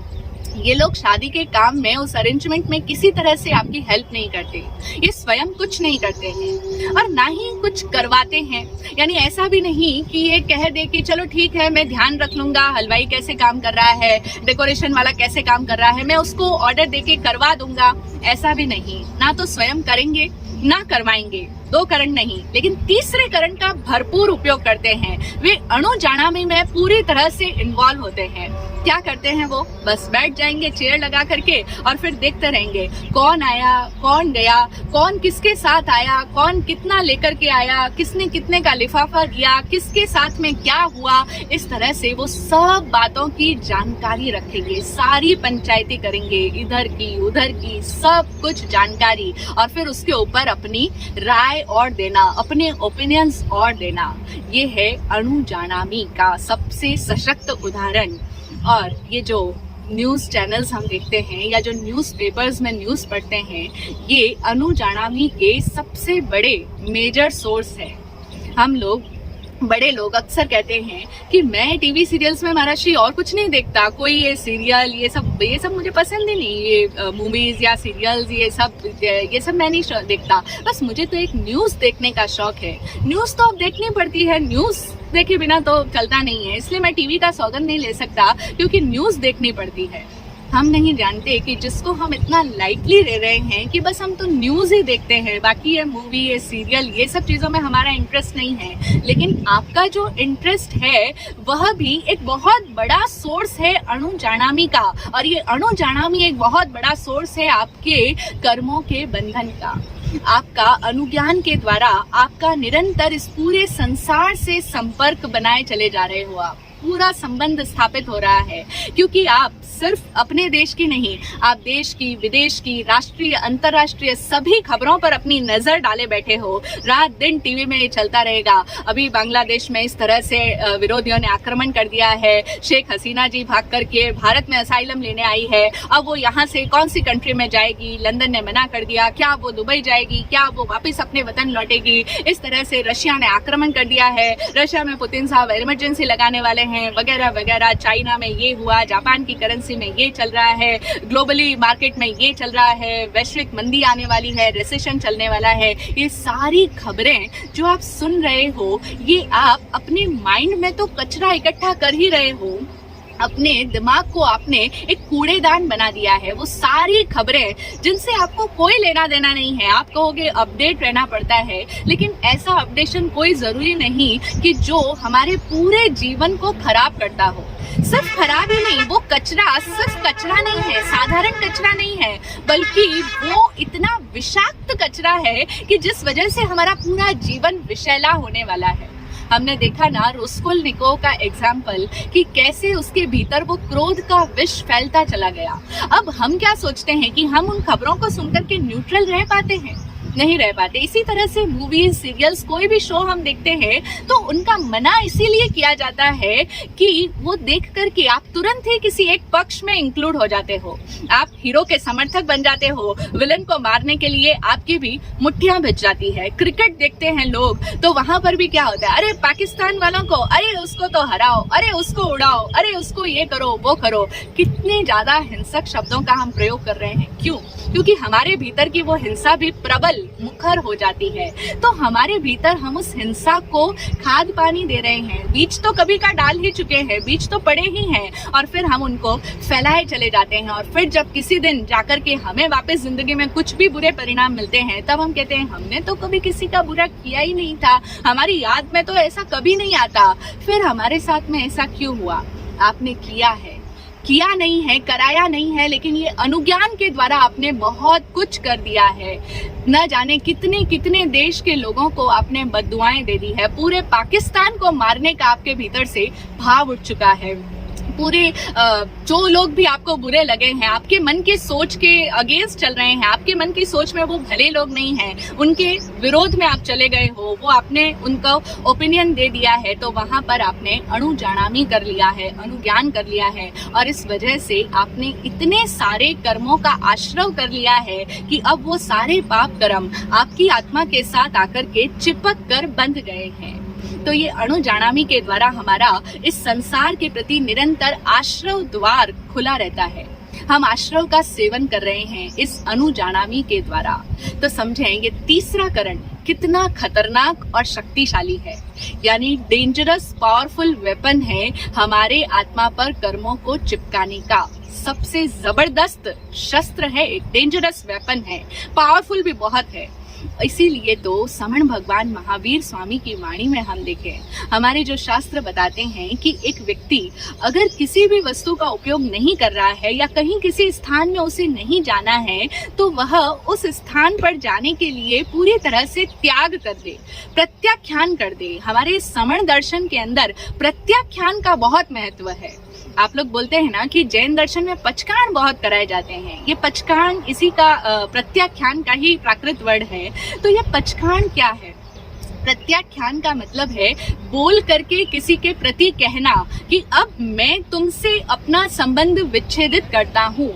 ये लोग शादी के काम में, उस अरेंजमेंट में किसी तरह से आपकी हेल्प नहीं करते, ये स्वयं कुछ नहीं करते हैं और ना ही कुछ करवाते हैं। यानी ऐसा भी नहीं कि ये कह दे कि चलो ठीक है मैं ध्यान रख लूंगा, हलवाई कैसे काम कर रहा है, डेकोरेशन वाला कैसे काम कर रहा है, मैं उसको ऑर्डर देके करवा दूंगा, ऐसा भी नहीं। ना तो स्वयं करेंगे ना करवाएंगे, 2 करण नहीं, लेकिन तीसरे करण का भरपूर उपयोग करते हैं। वे अणुजाणामी में पूरी तरह से इन्वॉल्व होते हैं। क्या करते हैं वो? बस बैठ जाएंगे चेयर लगा करके और फिर देखते रहेंगे कौन आया, कौन गया, कौन किसके साथ आया, कौन कितना लेकर के आया, किसने कितने का लिफाफा दिया, किसके साथ में क्या हुआ। इस तरह से वो सब बातों की जानकारी रखेंगे, सारी पंचायती करेंगे, इधर की उधर की सब कुछ जानकारी, और फिर उसके ऊपर अपनी राय और देना, अपने ओपिनियंस और देना। ये है अणुजाणामी का सबसे सशक्त उदाहरण। और ये जो न्यूज़ चैनल्स हम देखते हैं या जो न्यूज़पेपर्स में न्यूज़ पढ़ते हैं, ये अणुजाणामी के सबसे बड़े मेजर सोर्स है। हम लोग बड़े लोग अक्सर कहते हैं कि मैं टीवी सीरियल्स में महाराष्ट्री और कुछ नहीं देखता, कोई ये सीरियल ये सब मुझे पसंद ही नहीं, ये मूवीज या सीरियल्स ये सब मैं नहीं देखता, बस मुझे तो एक न्यूज़ देखने का शौक है। न्यूज़ तो अब देखनी पड़ती है, न्यूज़ देखे बिना तो चलता नहीं है, इसलिए मैं टीवी का सौगंध नहीं ले सकता क्योंकि न्यूज़ देखनी पड़ती है। हम नहीं जानते कि जिसको हम इतना लाइटली ले रहे हैं कि बस हम तो न्यूज़ ही देखते हैं, बाकी ये मूवी ये सीरियल ये सब चीज़ों में हमारा इंटरेस्ट नहीं है। लेकिन आपका जो इंटरेस्ट है वह भी एक बहुत बड़ा सोर्स है अणुजाणामी का, और ये अणुजाणामी एक बहुत बड़ा सोर्स है आपके कर्मों के बंधन का। आपका अनुज्ञान के द्वारा आपका निरंतर इस पूरे संसार से संपर्क बनाए चले जा रहे हो, आप पूरा संबंध स्थापित हो रहा है, क्योंकि आप सिर्फ अपने देश की नहीं, आप देश की, विदेश की, राष्ट्रीय, अंतर्राष्ट्रीय सभी खबरों पर अपनी नजर डाले बैठे हो। रात दिन टीवी में ये चलता रहेगा। अभी बांग्लादेश में इस तरह से विरोधियों ने आक्रमण कर दिया है, शेख हसीना जी भाग करके भारत में असाइलम लेने आई है, अब वो यहाँ से कौन सी कंट्री में जाएगी, लंदन ने मना कर दिया, क्या वो दुबई जाएगी, क्या वो वापस अपने वतन लौटेगी। इस तरह से रशिया ने आक्रमण कर दिया है, रशिया में पुतिन साहब इमरजेंसी लगाने वाले हैं वगैरह वगैरह, चाइना में ये हुआ, जापान की करेंसी में ये चल रहा है, ग्लोबली मार्केट में ये चल रहा है, वैश्विक मंदी आने वाली है, रिसेशन चलने वाला है। ये सारी खबरें जो आप सुन रहे हो, ये आप अपने माइंड में तो कचरा इकट्ठा कर ही रहे हो, अपने दिमाग को आपने एक कूड़ेदान बना दिया है। वो सारी खबरें जिनसे आपको कोई लेना देना नहीं है, आप कहोगे अपडेट रहना पड़ता है, लेकिन ऐसा अपडेशन कोई जरूरी नहीं कि जो हमारे पूरे जीवन को खराब करता हो। सिर्फ खराब ही नहीं, वो कचरा सिर्फ कचरा नहीं है, साधारण कचरा नहीं है, बल्कि वो इतना विषाक्त कचरा है कि जिस वजह से हमारा पूरा जीवन विषैला होने वाला है। हमने देखा ना रॉस्कोल्निकोव का एग्जाम्पल कि कैसे उसके भीतर वो क्रोध का विष फैलता चला गया। अब हम क्या सोचते हैं कि हम उन खबरों को सुनकर के न्यूट्रल रह पाते हैं? नहीं रह पाते। इसी तरह से मूवीज, सीरियल्स, कोई भी शो हम देखते हैं तो उनका मना इसीलिए किया जाता है कि वो देख करके आप तुरंत ही किसी एक पक्ष में इंक्लूड हो जाते हो, आप हीरो के समर्थक बन जाते हो, विलन को मारने के लिए आपकी भी मुट्ठियां भिज जाती है। क्रिकेट देखते हैं लोग तो वहां पर भी क्या होता है, अरे पाकिस्तान वालों को, अरे उसको तो हराओ, अरे उसको उड़ाओ, अरे उसको ये करो वो करो। कितने ज्यादा हिंसक शब्दों का हम प्रयोग कर रहे हैं। क्यों? क्योंकि हमारे भीतर की वो हिंसा भी प्रबल मुखर हो जाती है, तो हमारे भीतर हम उस हिंसा को खाद पानी दे रहे हैं। बीज तो कभी का डाल ही चुके हैं, बीज तो पड़े ही हैं, और फिर हम उनको फैलाए चले जाते हैं। और फिर जब किसी दिन जाकर के हमें वापस जिंदगी में कुछ भी बुरे परिणाम मिलते हैं, तब हम कहते हैं हमने तो कभी किसी का बुरा किया ही नहीं था, हमारी याद में तो ऐसा कभी नहीं आता। फिर हमारे साथ में ऐसा क्यों हुआ? आपने किया नहीं है, कराया नहीं है, लेकिन ये अनुज्ञान के द्वारा आपने बहुत कुछ कर दिया है। न जाने कितने कितने देश के लोगों को आपने बद्दुआएं दे दी है, पूरे पाकिस्तान को मारने का आपके भीतर से भाव उठ चुका है। पूरे जो लोग भी आपको बुरे लगे हैं, आपके मन की सोच के अगेंस्ट चल रहे हैं, आपके मन की सोच में वो भले लोग नहीं हैं, उनके विरोध में आप चले गए हो, वो आपने उनको ओपिनियन दे दिया है, तो वहां पर आपने अणुजाणामी कर लिया है, अनुज्ञान कर लिया है। और इस वजह से आपने इतने सारे कर्मों का आश्रय कर लिया है कि अब वो सारे पाप कर्म आपकी आत्मा के साथ आकर के चिपक कर बंध गए हैं। तो ये अणुजाणामी के द्वारा हमारा इस संसार के प्रति निरंतर आश्रय द्वार खुला रहता है। हम आश्रय का सेवन कर रहे हैं इस अणुजाणामी के द्वारा। तो समझें ये तीसरा करण कितना खतरनाक और शक्तिशाली है, यानी डेंजरस पावरफुल वेपन है हमारे आत्मा पर कर्मों को चिपकाने का। सबसे जबरदस्त शस्त्र है, एक डेंजरस वेपन है, पावरफुल भी बहुत है। इसीलिए तो समण भगवान महावीर स्वामी की वाणी में हम देखें, हमारे जो शास्त्र बताते हैं कि एक व्यक्ति अगर किसी भी वस्तु का उपयोग नहीं कर रहा है या कहीं किसी स्थान में उसे नहीं जाना है तो वह उस स्थान पर जाने के लिए पूरी तरह से त्याग कर दे, प्रत्याख्यान कर दे। हमारे समण दर्शन के अंदर प्रत्याख्यान का बहुत महत्व है। आप लोग बोलते हैं ना कि जैन दर्शन में पचकान बहुत कराए जाते हैं। ये पचकान इसी का प्रत्याख्यान का ही प्राकृत वर्ड है। तो ये पचकान क्या है? प्रत्याख्यान का मतलब है बोल करके किसी के प्रति कहना कि अब मैं तुमसे अपना संबंध विच्छेदित करता हूँ,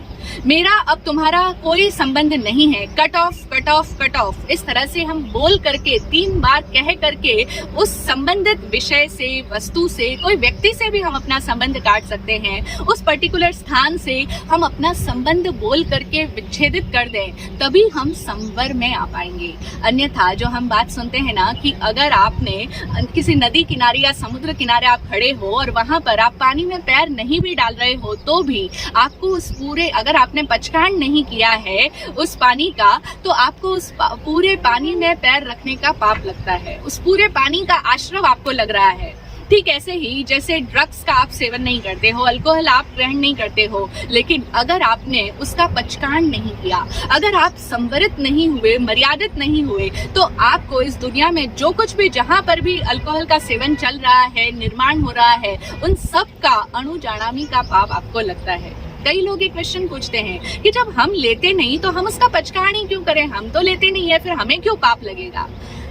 मेरा अब तुम्हारा कोई संबंध नहीं है, cut off cut off cut off. इस तरह से हम बोल करके 3 बार कह करके उस संबंधित विषय से, वस्तु से, कोई व्यक्ति से भी हम अपना संबंध काट सकते हैं। उस पर्टिकुलर स्थान से हम अपना संबंध बोल करके विच्छेदित कर दें, तभी हम संवर में आ पाएंगे। अन्यथा जो हम बात सुनते हैं ना कि अगर आपने किसी नदी किनारे या समुद्र किनारे आप खड़े हो और वहां पर आप पानी में पैर नहीं भी डाल रहे हो तो भी आपको उस पूरे, अगर आपने पचकान नहीं किया है उस पानी का, तो आपको उस पूरे पानी में पैर रखने का पाप लगता है, उस पूरे पानी का आश्रव आपको लग रहा है। ठीक ऐसे ही जैसे ड्रग्स का आप सेवन नहीं करते हो, अल्कोहल आप ग्रहण नहीं करते हो, लेकिन अगर आपने उसका पचकान नहीं किया, अगर आप संवरित नहीं हुए, मर्यादित नहीं हुए, तो आपको इस दुनिया में जो कुछ भी, जहां पर भी अल्कोहल का सेवन चल रहा है, निर्माण हो रहा है, उन सब का अणुजाणामी का पाप आपको लगता है। कई लोग एक क्वेश्चन पूछते हैं कि जब हम लेते नहीं तो हम उसका पचकान ही क्यों करें, हम तो लेते नहीं है, फिर हमें क्यों पाप लगेगा?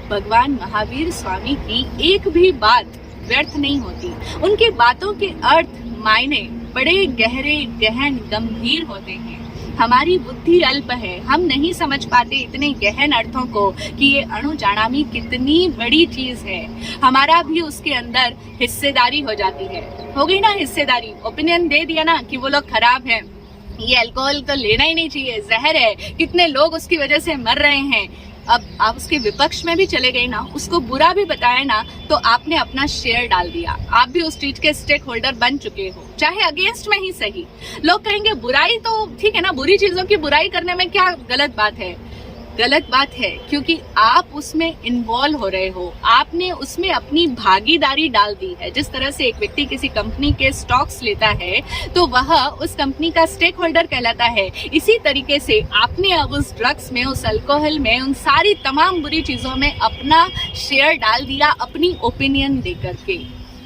भगवान महावीर स्वामी की एक भी बात व्यर्थ नहीं होती। उनकी बातों के अर्थ, मायने बड़े गहरे, गहन, गंभीर होते हैं। हमारी बुद्धि अल्प है, हम नहीं समझ पाते इतने गहन अर्थों को कि ये अणुजाणामी कितनी बड़ी चीज है। हमारा भी उसके अंदर हिस्सेदारी हो जाती है। हो गई ना हिस्सेदारी? ओपिनियन दे दिया ना कि वो लोग खराब हैं, ये अल्कोहल तो लेना ही नहीं चाहिए, जहर है, कितने लोग उसकी वजह से मर रहे हैं। अब आप उसके विपक्ष में भी चले गए ना, उसको बुरा भी बताया ना, तो आपने अपना शेयर डाल दिया, आप भी उस चीज के स्टेक होल्डर बन चुके हो, चाहे अगेंस्ट में ही सही। लोग कहेंगे बुराई तो ठीक है ना, बुरी चीजों की बुराई करने में क्या गलत बात है? गलत बात है क्योंकि आप उसमें इन्वॉल्व हो रहे हो, आपने उसमें अपनी भागीदारी डाल दी है। जिस तरह से एक व्यक्ति किसी कंपनी के स्टॉक्स लेता है तो वह उस कंपनी का स्टेक होल्डर कहलाता है। इसी तरीके से आपने अब उस ड्रग्स में, उस अल्कोहल में, उन सारी तमाम बुरी चीजों में अपना शेयर डाल दिया, अपनी ओपिनियन दे करके।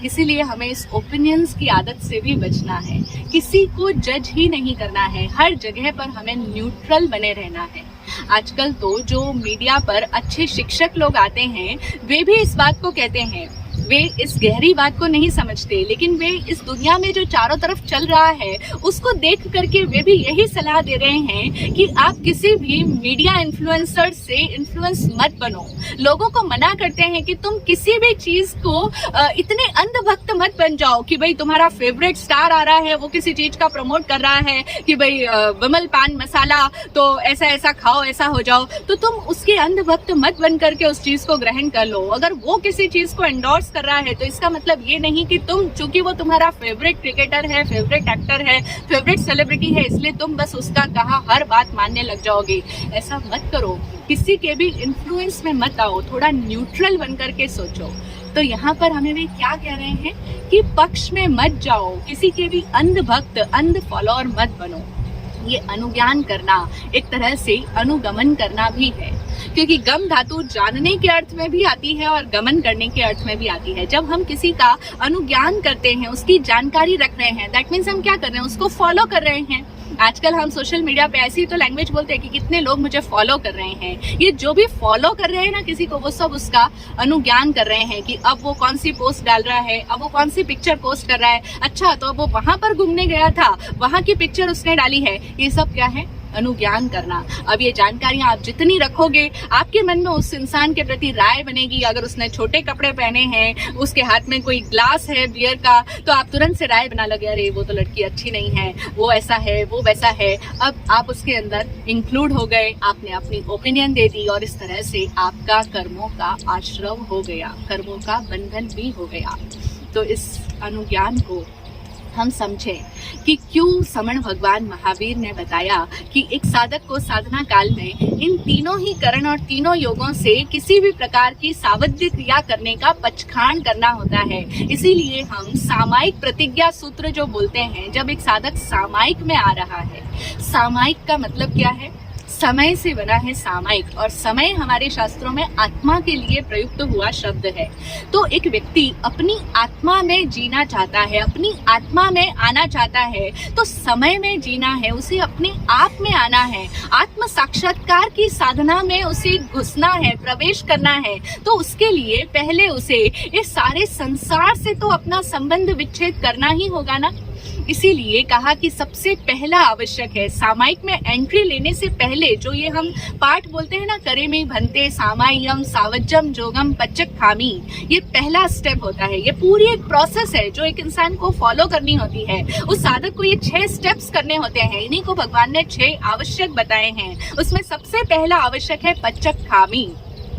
इसीलिए हमें इस ओपिनियंस की आदत से भी बचना है। किसी को जज ही नहीं करना है, हर जगह पर हमें न्यूट्रल बने रहना है। आजकल तो जो मीडिया पर अच्छे शिक्षक लोग आते हैं वे भी इस बात को कहते हैं, वे इस गहरी बात को नहीं समझते, लेकिन वे इस दुनिया में जो चारों तरफ चल रहा है उसको देख करके वे भी यही सलाह दे रहे हैं कि आप किसी भी मीडिया इन्फ्लुएंसर से इन्फ्लुएंस मत बनो। लोगों को मना करते हैं कि तुम किसी भी चीज को इतने अंधभक्त मत बन जाओ कि भाई तुम्हारा फेवरेट स्टार आ रहा है, वो किसी चीज का प्रमोट कर रहा है कि भाई विमल पान मसाला तो ऐसा ऐसा खाओ, ऐसा हो जाओ, तो तुम उसके अंधभक्त मत बन करके उस चीज को ग्रहण कर लो। अगर वो किसी चीज को एंडोर्स कर रहा है तो इसका मतलब ये नहीं कि तुम, चूंकि वो तुम्हारा फेवरेट क्रिकेटर है, फेवरेट एक्टर है, फेवरेट सेलिब्रिटी है, इसलिए तुम बस उसका कहा हर बात मानने लग जाओगे। ऐसा मत करो, किसी के भी इन्फ्लुएंस में मत आओ, थोड़ा न्यूट्रल बन करके सोचो। तो यहाँ पर हमें वे क्या कह रहे हैं कि पक्ष में मत जाओ, किसी के भी अंध भक्त, अंध फॉलोअर मत बनो। ये अनुज्ञान करना एक तरह से अनुगमन करना भी है, क्योंकि गम धातु जानने के अर्थ में भी आती है और गमन करने के अर्थ में भी आती है। जब हम किसी का अनुज्ञान करते हैं, उसकी जानकारी रख रहे हैं, दैट मीन्स हम क्या कर रहे हैं, उसको फॉलो कर रहे हैं। आजकल हम सोशल मीडिया पे ऐसी तो लैंग्वेज बोलते हैं कि कितने लोग मुझे फॉलो कर रहे हैं। ये जो भी फॉलो कर रहे हैं ना किसी को, वो सब उसका अनुज्ञान कर रहे हैं कि अब वो कौन सी पोस्ट डाल रहा है, अब वो कौन सी पिक्चर पोस्ट कर रहा है, अच्छा तो अब वो वहां पर घूमने गया था, वहां की पिक्चर उसने डाली है। ये सब क्या है? अनुज्ञान करना। अब ये जानकारियां आप जितनी रखोगे, आपके मन में उस इंसान के प्रति राय बनेगी। अगर उसने छोटे कपड़े पहने हैं, उसके हाथ में कोई ग्लास है बियर का, तो आप तुरंत से राय बना लगे, अरे वो तो लड़की अच्छी नहीं है, वो ऐसा है, वो वैसा है। अब आप उसके अंदर इंक्लूड हो गए, आपने अपनी ओपिनियन दे दी और इस तरह से आपका कर्मों का आश्रव हो गया, कर्मों का बंधन भी हो गया। तो इस अनुज्ञान को हम समझें कि क्यों समण भगवान महावीर ने बताया कि एक साधक को साधना काल में इन तीनों ही करण और तीनों योगों से किसी भी प्रकार की सावध्य क्रिया करने का पचखान करना होता है। इसीलिए हम सामायिक प्रतिज्ञा सूत्र जो बोलते हैं, जब एक साधक सामायिक में आ रहा है, सामायिक का मतलब क्या है? समय से बना है सामायिक, और समय हमारे शास्त्रों में आत्मा के लिए प्रयुक्त हुआ शब्द है। तो एक व्यक्ति अपनी आत्मा में जीना चाहता है, अपनी आत्मा में आना चाहता है, तो समय में जीना है, उसे अपने आप में आना है, आत्म साक्षात्कार की साधना में उसे घुसना है, प्रवेश करना है। तो उसके लिए पहले उसे इस सारे संसार से तो अपना संबंध विच्छेद करना ही होगा ना। इसीलिए कहा कि सबसे पहला आवश्यक है, सामायिक में एंट्री लेने से पहले जो ये हम पाठ बोलते हैं ना, करे में भंते सामाय्यम सावज्जम जोगम पच्चक खामी, ये पहला स्टेप होता है। ये पूरी एक प्रोसेस है जो एक इंसान को फॉलो करनी होती है। उस साधक को ये 6 स्टेप्स करने होते हैं। इन्हीं को भगवान ने 6 आवश्यक बताए हैं। उसमें सबसे पहला आवश्यक है पच्चक खामी।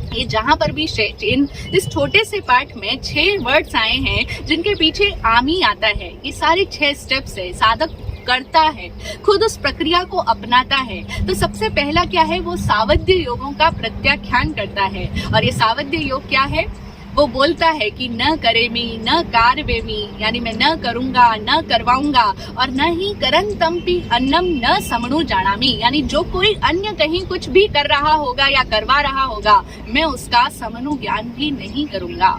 ये जहां पर भी इस छोटे से पाठ में 6 वर्ड्स आए हैं जिनके पीछे आमी आता है। ये सारे 6 स्टेप्स है, साधक करता है, खुद उस प्रक्रिया को अपनाता है। तो सबसे पहला क्या है? वो सावध्य योगों का प्रत्याख्यान करता है। और ये सावध्य योग क्या है? वो बोलता है कि न करेमी न कारवेमी, यानी मैं न करूंगा, न करवाऊंगा, और न ही करन तम्पि अन्नम न समणु जानामी, यानी जो कोई अन्य कहीं कुछ भी कर रहा होगा या करवा रहा होगा, मैं उसका समणु ज्ञान भी नहीं करूंगा।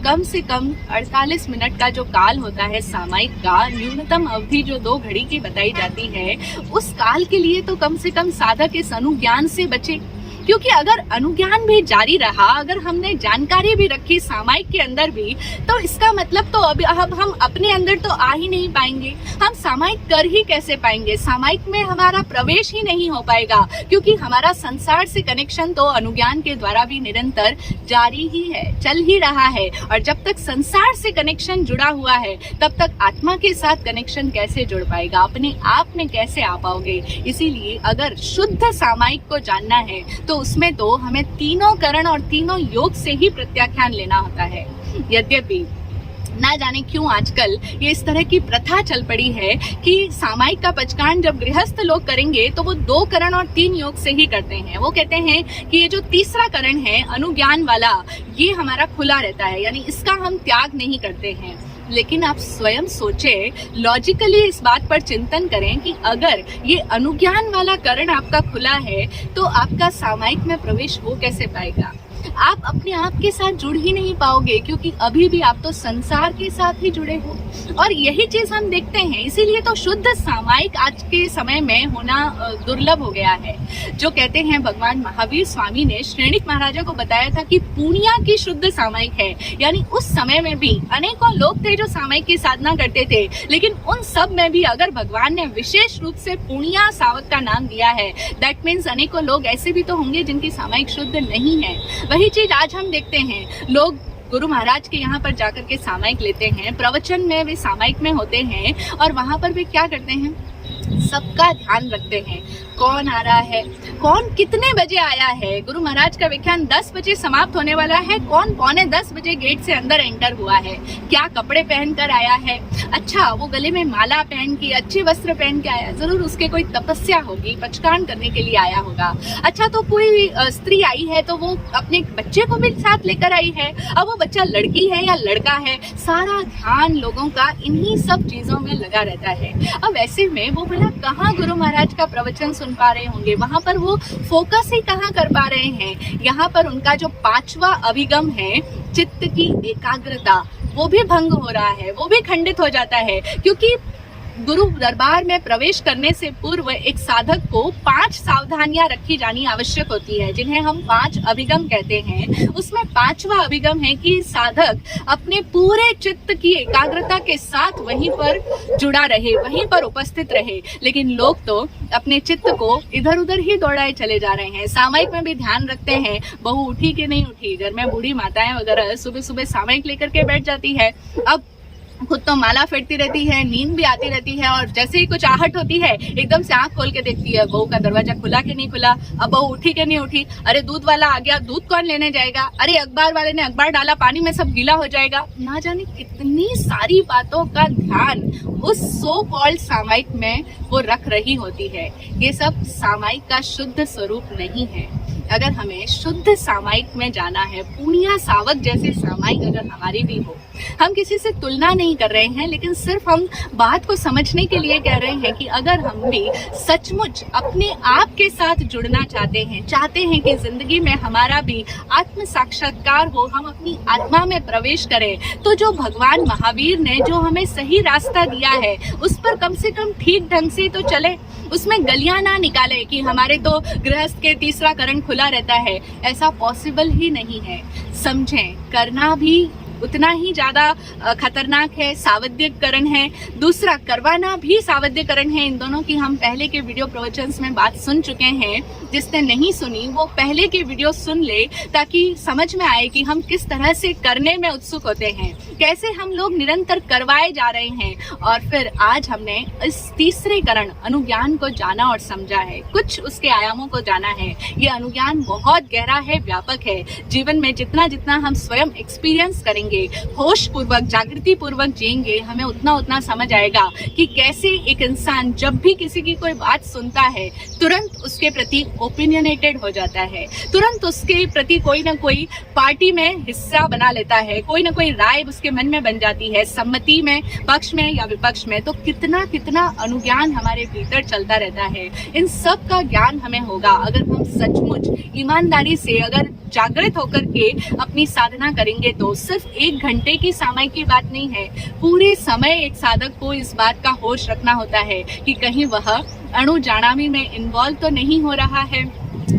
कम से कम 48 मिनट का जो काल होता है सामायिक का, न्यूनतम अवधि जो 2 घड़ी की बताई जाती है, उस काल के लिए तो कम से कम साधक इस अनुज्ञान से बचे। क्योंकि अगर अनुज्ञान भी जारी रहा, अगर हमने जानकारी भी रखी सामायिक के अंदर भी, तो इसका मतलब तो अब हम अपने अंदर तो आ ही नहीं पाएंगे। हम सामायिक कर ही कैसे पाएंगे? सामायिक में हमारा प्रवेश ही नहीं हो पाएगा, क्योंकि हमारा संसार से कनेक्शन तो अनुज्ञान के द्वारा भी निरंतर जारी ही है, चल ही रहा है। और जब तक संसार से कनेक्शन जुड़ा हुआ है, तब तक आत्मा के साथ कनेक्शन कैसे जुड़ पाएगा? अपने आप में कैसे आ पाओगे? इसीलिए अगर शुद्ध सामायिक को जानना है तो उसमें तो हमें तीनों करण और तीनों योग से ही प्रत्याख्यान लेना होता है। यद्यपि ना जाने क्यों आजकल ये इस तरह की प्रथा चल पड़ी है कि सामायिक का पचकान जब गृहस्थ लोग करेंगे तो वो 2 करण और 3 योग से ही करते हैं। वो कहते हैं कि ये जो तीसरा करण है अनुज्ञान वाला, ये हमारा खुला रहता है, यानी इसका हम त्याग नहीं करते हैं। लेकिन आप स्वयं सोचें, लॉजिकली इस बात पर चिंतन करें कि अगर ये अनुज्ञान वाला करण आपका खुला है तो आपका सामायिक में प्रवेश हो कैसे पाएगा? आप अपने आप के साथ जुड़ ही नहीं पाओगे, क्योंकि अभी भी आप तो संसार के साथ ही जुड़े हो। और यही चीज हम देखते हैं। इसीलिए तो शुद्ध सामायिक आज के समय में होना दुर्लभ हो गया है। जो कहते हैं भगवान महावीर स्वामी ने श्रेणिक महाराजा को बताया था कि पूर्णिया की शुद्ध सामायिक है। यानी उस समय में भी अनेकों लोग थे जो सामायिक की साधना करते थे, लेकिन उन सब में भी अगर भगवान ने विशेष रूप से पूर्णिया सावक का नाम दिया है, दैट मीन्स अनेकों लोग ऐसे भी तो होंगे जिनकी सामायिक शुद्ध नहीं है। वही चीज आज हम देखते हैं, लोग गुरु महाराज के यहाँ पर जाकर के सामायिक लेते हैं, प्रवचन में वे सामायिक में होते हैं, और वहां पर वे क्या करते हैं? सबका ध्यान रखते हैं, कौन आ रहा है, कौन कितने बजे आया है। गुरु महाराज का व्याख्यान 10 बजे समाप्त होने वाला है, कौन पौने 10 बजे गेट से अंदर एंटर हुआ है, क्या कपड़े पहनकर आया है, अच्छा वो गले में माला पहन के, अच्छे वस्त्र पहन के आया, जरूर उसके कोई तपस्या होगी, पचकान करने के लिए आया होगा। अच्छा तो कोई स्त्री आई है तो वो अपने बच्चे को भी साथ लेकर आई है, अब वो बच्चा लड़की है या लड़का है, सारा ध्यान लोगों का इन्हीं सब चीजों में लगा रहता है। अब ऐसे में वो भला कहाँ गुरु महाराज का प्रवचन सुन पा रहे होंगे, वहां पर वो फोकस ही कहाँ कर पा रहे हैं। यहाँ पर उनका जो 5वां अभिगम है, चित्त की एकाग्रता, वो भी भंग हो रहा है, वो भी खंडित हो जाता है। क्योंकि गुरु दरबार में प्रवेश करने से पूर्व एक साधक को 5 सावधानियां रखी जानी आवश्यक होती है, जिन्हें हम 5 अभिगम कहते हैं। उसमें 5वां अभिगम है कि साधक अपने पूरे चित्त की एकाग्रता के साथ वहीं पर जुड़ा रहे, वहीं पर उपस्थित रहे। लेकिन लोग तो अपने चित्त को इधर उधर ही दौड़ाए चले जा रहे हैं। सामायिक में भी ध्यान रखते हैं, बहू उठी कि नहीं उठी, घर में बूढ़ी माताएं वगैरह सुबह सुबह सामायिक लेकर के बैठ जाती है। अब खुद तो माला फेरती रहती है, नींद भी आती रहती है, और जैसे ही कुछ आहट होती है एकदम से आंख खोल के देखती है बहू का दरवाजा खुला कि नहीं खुला, अब बहू उठी कि नहीं उठी, अरे दूध वाला आ गया, दूध कौन लेने जाएगा, अरे अखबार वाले ने अखबार डाला, पानी में सब गीला हो जाएगा। ना जाने कितनी सारी बातों का ध्यान उस सो कॉल्ड सामायिक में वो रख रही होती है। ये सब सामायिक का शुद्ध स्वरूप नहीं है। अगर हमें शुद्ध सामायिक में जाना है, पूर्णिया सावक जैसे सामायिक अगर हमारी भी हो, हम किसी से तुलना नहीं कर रहे हैं, लेकिन सिर्फ हम बात को समझने के लिए कह रहे हैं कि अगर हम भी सचमुच अपने आप के साथ जुड़ना चाहते हैं कि जिंदगी में हमारा भी आत्म साक्षात्कार हो, हम अपनी आत्मा में प्रवेश करें, तो जो भगवान महावीर ने जो हमें सही रास्ता दिया है उस पर कम से कम ठीक ढंग से तो चले, उसमें गलियां ना निकाले कि हमारे तो गृहस्थ के तीसरा करण खुला रहता है। ऐसा पॉसिबल ही नहीं है। समझें, करना भी उतना ही ज्यादा खतरनाक है, सावध्यकरण है, दूसरा करवाना भी सावध्यकरण है। इन दोनों की हम पहले के वीडियो प्रवचन में बात सुन चुके हैं। जिसने नहीं सुनी वो पहले के वीडियो सुन ले, ताकि समझ में आए कि हम किस तरह से करने में उत्सुक होते हैं, कैसे हम लोग निरंतर करवाए जा रहे हैं। और फिर आज हमने इस तीसरे करण अनुज्ञान को जाना और समझा है, कुछ उसके आयामों को जाना है। ये अनुज्ञान बहुत गहरा है, व्यापक है। जीवन में जितना जितना हम स्वयं एक्सपीरियंस करेंगे, होश पूर्वक, जागृति पूर्वक जिएंगे, हमें उतना उतना समझ आएगा कि कैसे एक इंसान जब भी किसी की कोई बात सुनता है तुरंत उसके प्रति ओपिनियनेटेड हो जाता है, तुरंत उसके प्रति कोई ना कोई पार्टी में हिस्सा बना लेता है, कोई ना कोई राय उसके मन में बन जाती है, सम्मति में, पक्ष में या विपक्ष में। तो कितना कितना अनुज्ञान हमारे भीतर चलता रहता है। इन सब का ज्ञान हमें होगा अगर हम सचमुच ईमानदारी से, अगर जागृत होकर के अपनी साधना करेंगे। तो सिर्फ 1 घंटे की सामायिक की बात नहीं है, पूरे समय एक साधक को इस बात का होश रखना होता है कि कहीं वह अणु जाणामी में इन्वॉल्व तो नहीं हो रहा है।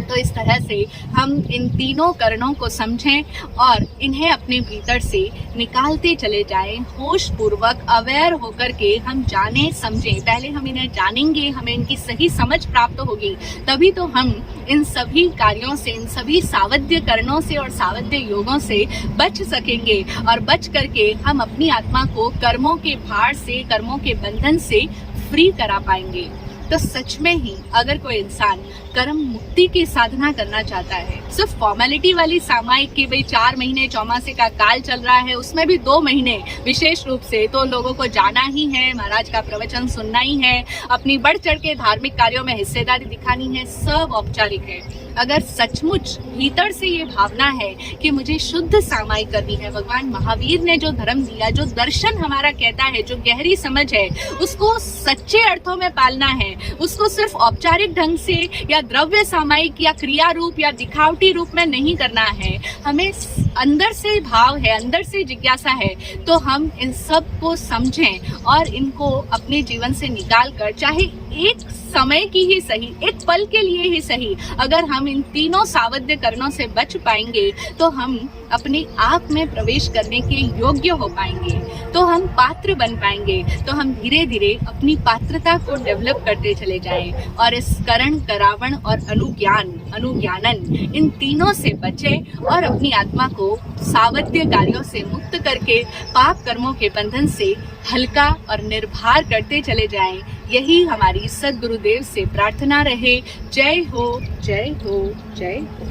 तो इस तरह से हम इन तीनों करणों को समझें और इन्हें अपने भीतर से निकालते चले जाएं, होश पूर्वक अवेयर होकर के हम जाने समझें। पहले हम इन्हें जानेंगे, हमें इनकी सही समझ प्राप्त होगी, तभी तो हम इन सभी कार्यों से, इन सभी सावध्य करणों से और सावध्य योगों से बच सकेंगे, और बच करके हम अपनी आत्मा को कर्मों के भार से, कर्मों के बंधन से फ्री करा पाएंगे। तो सच में ही अगर कोई इंसान कर्म मुक्ति की साधना करना चाहता है, सिर्फ फॉर्मेलिटी वाली सामायिक की भाई 4 महीने चौमासे का काल चल रहा है, उसमें भी 2 महीने विशेष रूप से तो लोगों को जाना ही है, महाराज का प्रवचन सुनना ही है, अपनी बढ़ चढ़ के धार्मिक कार्यों में हिस्सेदारी दिखानी है, सब औपचारिक है। अगर सचमुच भीतर से ये भावना है कि मुझे शुद्ध सामायिक करनी है, भगवान महावीर ने जो धर्म दिया, जो दर्शन हमारा कहता है, जो गहरी समझ है, उसको सच्चे अर्थों में पालना है, उसको सिर्फ औपचारिक ढंग से या द्रव्य सामायिक या क्रिया रूप या दिखावटी रूप में नहीं करना है, हमें अंदर से भाव है, अंदर से जिज्ञासा है, तो हम इन सब को समझें और इनको अपने जीवन से निकाल कर, चाहे एक समय की ही सही, एक पल के लिए ही सही, अगर हम इन तीनों सावध्य करणों से बच पाएंगे तो हम अपने आप में प्रवेश करने के योग्य हो पाएंगे, तो हम पात्र बन पाएंगे। तो हम धीरे धीरे अपनी पात्रता को डेवलप करते चले जाएं और इस करण, करावण और अनुज्ञानन, इन तीनों से बचें और अपनी आत्मा को सावध्य कार्यों से मुक्त करके पाप कर्मों के बंधन से हल्का और निर्भर करते चले जाएं। यही हमारी सद्गुरुदेव से प्रार्थना रहे। जय हो, जय हो, जय हो।